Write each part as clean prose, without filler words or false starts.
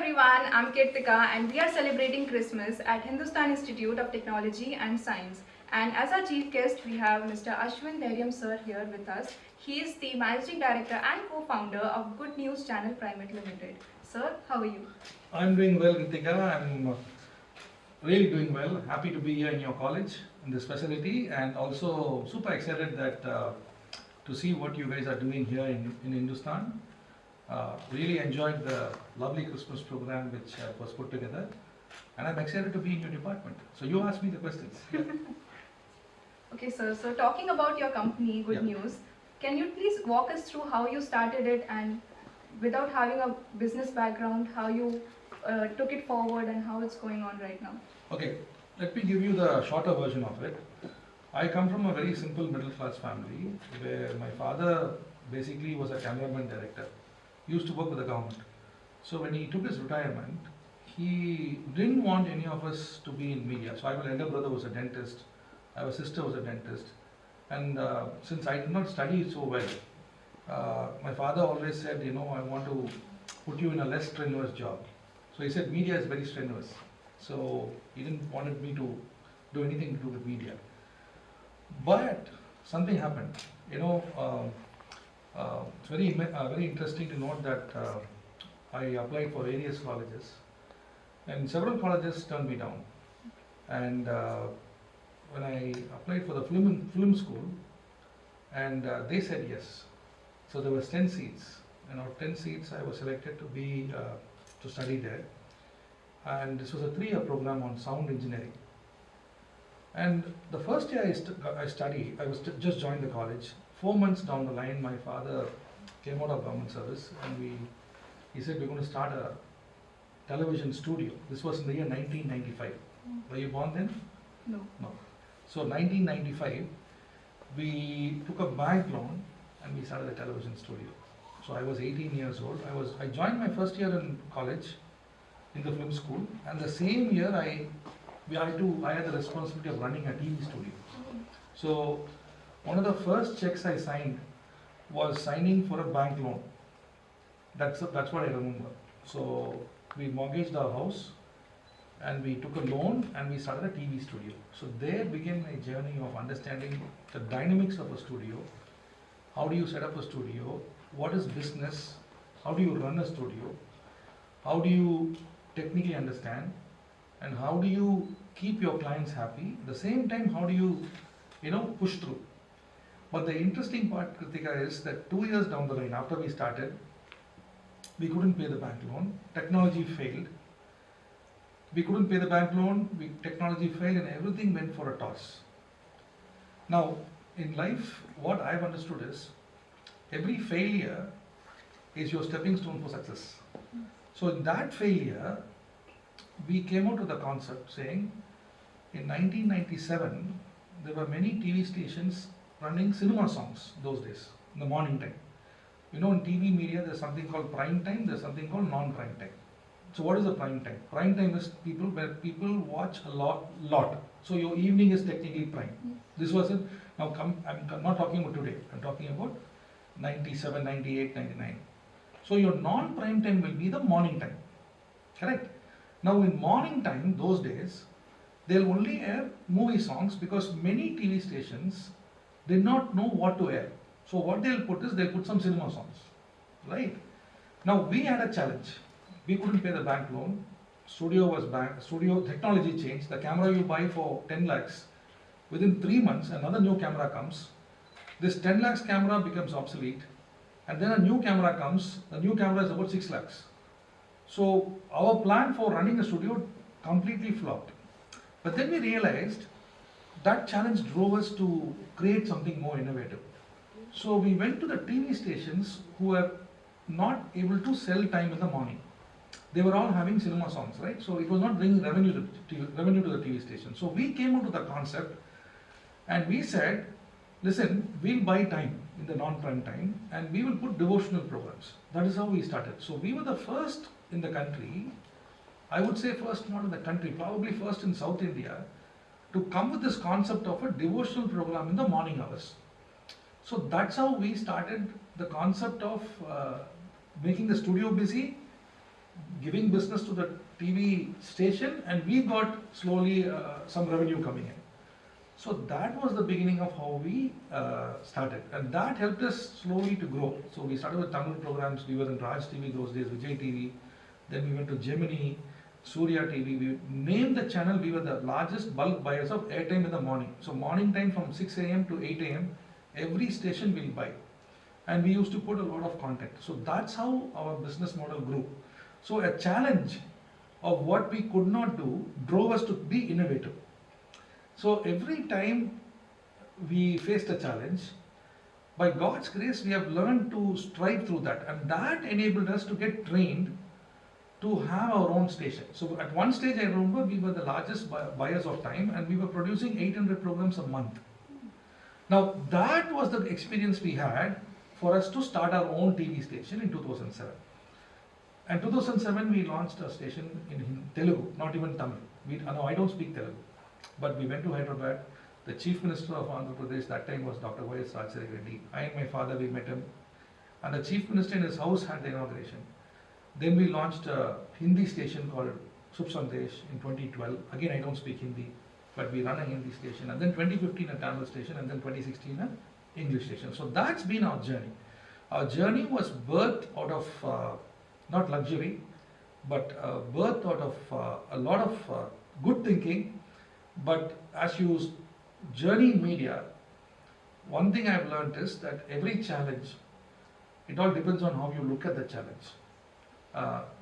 everyone, I'm Kirtika and we are celebrating Christmas at Hindustan Institute of Technology and Science. And as our chief guest, we have Mr. Ashvin Dhyriam sir here with us. He is the managing director and co-founder of Good News Channel Private Limited. Sir, how are you? I'm doing well, Ritika. I'm really doing well. Happy to be here in your college, in this facility, and also super excited that to see what you guys are doing here in Hindustan. Really enjoyed the lovely Christmas program which was put together, and I'm excited to be in your department. So you ask me the questions. Yeah. Okay, sir. So talking about your company, Good News, can you please walk us through how you started it and without having a business background, how you took it forward and how it's going on right now? Okay, let me give you the shorter version of it. I come from a very simple middle class family where my father basically was a cameraman director. He used to work with the government. So when he took his retirement, he didn't want any of us to be in media. So I have an elder brother who was a dentist. I have a sister who was a dentist. And since I did not study so well, my father always said, I want to put you in a less strenuous job. So he said media is very strenuous. So he didn't wanted me to do anything to do with media. But something happened. It's very interesting to note that I applied for various colleges, and several colleges turned me down. And when I applied for the film school, and they said yes. So there was 10 seats, and out of 10 seats, I was selected to study there. And this was a 3-year program on sound engineering. And the first year I studied, I was just joined the college. 4 months down the line, my father came out of government service, and he said, we're going to start a television studio. This was in the year 1995. Were you born then? No. No. So 1995, we took a bank loan and we started a television studio. So I was 18 years old. I joined my first year in college in the film school, and the same year I had the responsibility of running a TV studio. So one of the first checks I signed was signing for a bank loan. That's what I remember. So we mortgaged our house and we took a loan and we started a TV studio. So there began my journey of understanding the dynamics of a studio. How do you set up a studio? What is business? How do you run a studio? How do you technically understand? And how do you keep your clients happy? At the same time, how do you, push through? But the interesting part, Kritika, is that 2 years down the line, after we started, we couldn't pay the bank loan. Technology failed. We couldn't pay the bank loan. Technology failed, and everything went for a toss. Now, in life, what I've understood is every failure is your stepping stone for success. So in that failure, we came out with a concept saying, in 1997, there were many TV stations running cinema songs those days, in the morning time. In TV media, there's something called prime time, there's something called non-prime time. So what is the prime time? Prime time is where people watch a lot. So your evening is technically prime. This was it. Now I'm not talking about today, I'm talking about 97, 98, 99. So your non-prime time will be the morning time, correct? Now in morning time, those days, they'll only air movie songs because many TV stations did not know what to air. So what they'll put some cinema songs, right? Now we had a challenge. We couldn't pay the bank loan. Studio technology changed. The camera you buy for 10 lakhs, within 3 months, another new camera comes. This 10 lakhs camera becomes obsolete. And then a new camera comes. The new camera is about 6 lakhs. So our plan for running a studio completely flopped. But then we realized that challenge drove us to create something more innovative. So we went to the TV stations who were not able to sell time in the morning. They were all having cinema songs, right? So it was not bringing revenue to the TV station. So we came up with a concept and we said, listen, we'll buy time in the non-prime time and we will put devotional programs. That is how we started. So we were the first in the country, I would say first not in the country, probably first in South India, to come with this concept of a devotional program in the morning hours. So that's how we started the concept of making the studio busy, giving business to the TV station, and we got slowly some revenue coming in. So that was the beginning of how we started, and that helped us slowly to grow. So we started with Tamil programs. We were in Raj TV those days, Vijay TV. Then we went to Gemini, Surya TV. We named the channel. We were the largest bulk buyers of airtime in the morning. So morning time from 6 a.m. to 8 a.m. every station will buy, and we used to put a lot of content. So that's how our business model grew. So a challenge of what we could not do drove us to be innovative. So every time we faced a challenge, by God's grace, we have learned to strive through that, and that enabled us to get trained to have our own station. So at one stage, I remember we were the largest buyers of time, and we were producing 800 programs a month. Now that was the experience we had for us to start our own TV station in 2007. And 2007 we launched a station in Telugu, not even Tamil. No, I don't speak Telugu. But we went to Hyderabad. The Chief Minister of Andhra Pradesh that time was Dr. Y.S. Rajasari Reddy. I and my father, we met him. And the Chief Minister in his house had the inauguration. Then we launched a Hindi station called Subh Sandesh in 2012. Again, I don't speak Hindi, but we run a Hindi station. And then 2015 a Tamil station, and then 2016 an English station. So that's been our journey. Our journey was birthed out of not luxury, but birthed out of a lot of good thinking. But as you journey in media, one thing I've learned is that every challenge, it all depends on how you look at the challenge.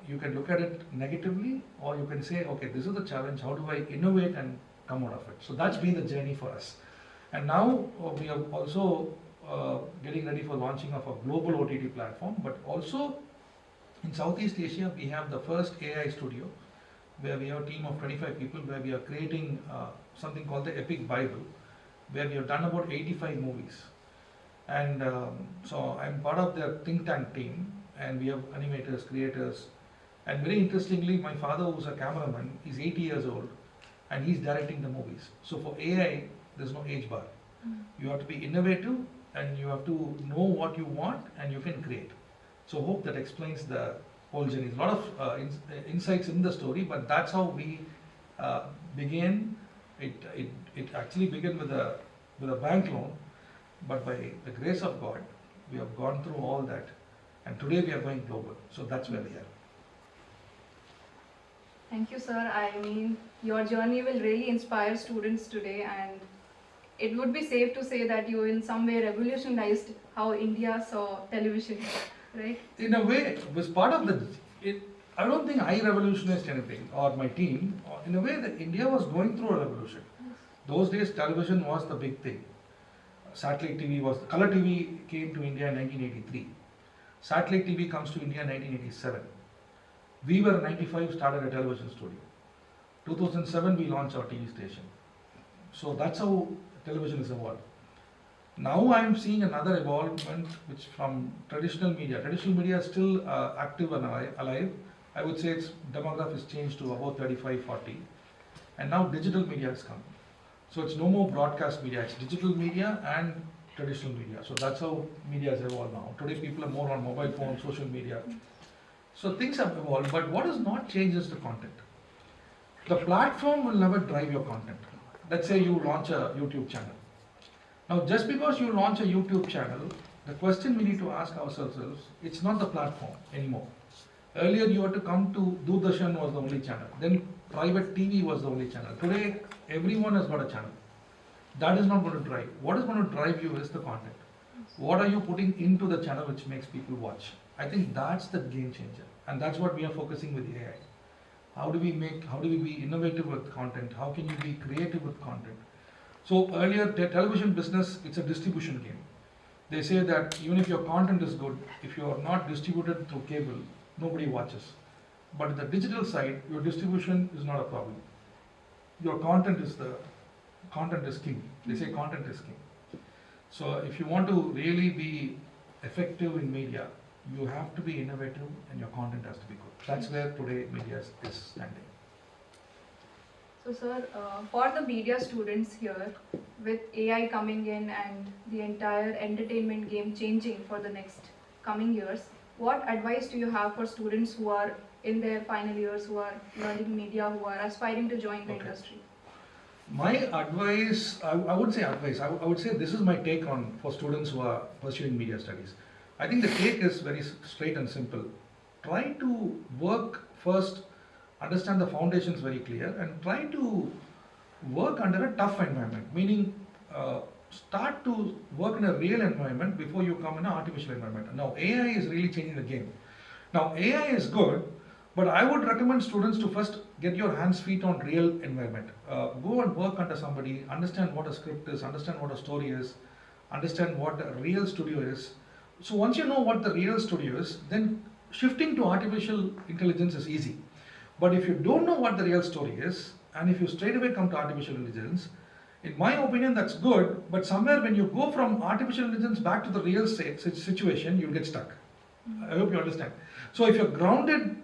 You can look at it negatively, or you can say, okay, this is the challenge, how do I innovate and come out of it? So that's been the journey for us. And now we are also getting ready for launching of a global OTT platform, but also in Southeast Asia, we have the first AI studio, where we have a team of 25 people, where we are creating something called the Epic Bible, where we have done about 85 movies. And so I'm part of their think tank team, and we have animators, creators, and very interestingly, my father, who's a cameraman, is 80 years old, and he's directing the movies. So for AI, there's no age bar. You have to be innovative, and you have to know what you want, and you can create. So hope that explains the whole journey. A lot of insights in the story, but that's how we began. It actually began with a bank loan, but by the grace of God, we have gone through all that, and today we are going global. So that's where we are. Thank you, sir. I mean, your journey will really inspire students today, and it would be safe to say that you in some way revolutionized how India saw television, right? In a way, it was part of I don't think I revolutionized anything, or my team. In a way, that India was going through a revolution. Those days, television was the big thing. Satellite TV color TV came to India in 1983. Satellite TV comes to India in 1987. We were in 95, started a television studio. 2007, we launched our TV station. So that's how television is evolved. Now I am seeing another evolvement, which from traditional media. Traditional media is still active and alive. I would say its demographic has changed to about 35, 40. And now digital media has come. So it's no more broadcast media, it's digital media and traditional media. So that's how media has evolved now. Today people are more on mobile phones, social media. So things have evolved, but what has not changed is the content. The platform will never drive your content. Let's say you launch a YouTube channel. Now just because you launch a YouTube channel, the question we need to ask ourselves is, it's not the platform anymore. Earlier you had to come to Doordarshan was the only channel. Then private TV was the only channel. Today everyone has got a channel. That is not going to drive. What is going to drive you is the content. What are you putting into the channel which makes people watch? I think that's the game changer. And that's what we are focusing with AI. How do we be innovative with content? How can you be creative with content? So earlier, the television business, it's a distribution game. They say that even if your content is good, if you are not distributed through cable, nobody watches. But the digital side, your distribution is not a problem. Your content is king. They say content is king. So if you want to really be effective in media, you have to be innovative and your content has to be good. That's where today media is standing. So sir, for the media students here, with AI coming in and the entire entertainment game changing for the next coming years, what advice do you have for students who are in their final years who are learning media, who are aspiring to join the Okay. industry? My advice, I would say advice, I would say this is my take on for students who are pursuing media studies. I think the take is very straight and simple. Try to work first, understand the foundations very clear, and try to work under a tough environment, meaning start to work in a real environment before you come in an artificial environment. Now, AI is really changing the game. Now, AI is good, but I would recommend students to first get your hands, feet on real environment. Go and work under somebody, understand what a script is, understand what a story is, understand what a real studio is. So once you know what the real studio is, then shifting to artificial intelligence is easy. But if you don't know what the real story is, and if you straight away come to artificial intelligence, in my opinion, that's good, but somewhere when you go from artificial intelligence back to the real situation, you'll get stuck. I hope you understand. So if you're grounded,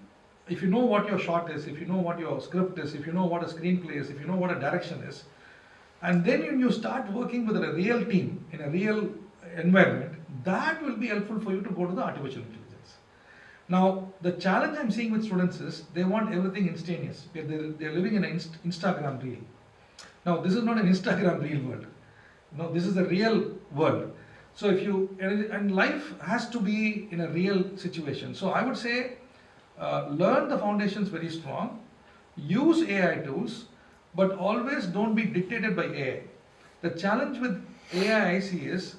if you know what your shot is, if you know what your script is, if you know what a screenplay is, if you know what a direction is, and then when you start working with a real team in a real environment, that will be helpful for you to go to the artificial intelligence. Now, the challenge I'm seeing with students is they want everything instantaneous. They're living in an Instagram reel. Now, this is not an Instagram reel world. No, this is the real world. So if you, and life has to be in a real situation. So I would say, learn the foundations very strong, use AI tools, but always don't be dictated by AI. The challenge with AI I see is,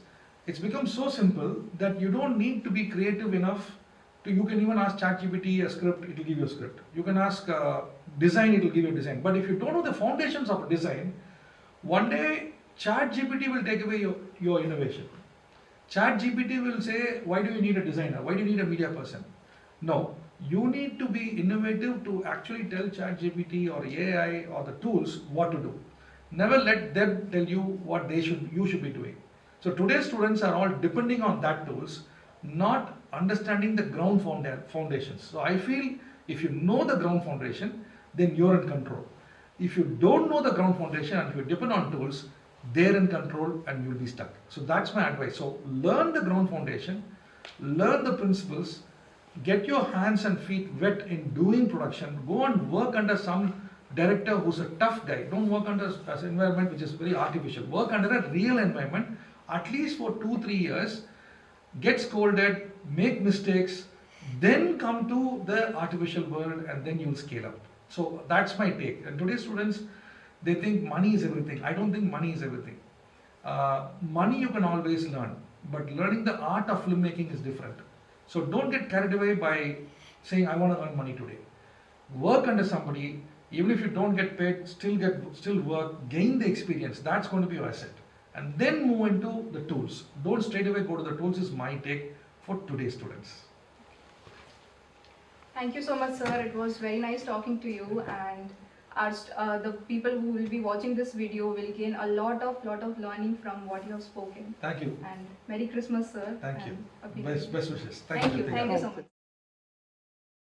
it's become so simple that you don't need to be creative enough to, you can even ask ChatGPT a script, it will give you a script. You can ask design, it will give you a design. But if you don't know the foundations of a design, one day ChatGPT will take away your innovation. ChatGPT will say, why do you need a designer? Why do you need a media person? No, you need to be innovative to actually tell ChatGPT or AI or the tools what to do. Never let them tell you what you should be doing. So today's students are all depending on that tools, not understanding the ground foundations. So I feel if you know the ground foundation, then you're in control. If you don't know the ground foundation and if you depend on tools, they're in control and you'll be stuck. So that's my advice. So learn the ground foundation, learn the principles, get your hands and feet wet in doing production, go and work under some director who's a tough guy. Don't work under an environment which is very artificial. Work under a real environment, at least for 2-3 years, get scolded, make mistakes, then come to the artificial world and then you'll scale up. So that's my take. And today's students, they think money is everything. I don't think money is everything. Money you can always learn, but learning the art of filmmaking is different. So don't get carried away by saying, I want to earn money today. Work under somebody, even if you don't get paid, still work, gain the experience. That's going to be your asset. And then move into the tools. Don't straight away go to the tools is my take for today's students. Thank you so much, sir. It was very nice talking to you, and the people who will be watching this video will gain a lot of learning from what you have spoken. Thank you. And Merry Christmas, sir. Thank you. Happy Best wishes. Thank you. Ritika. Thank you so much.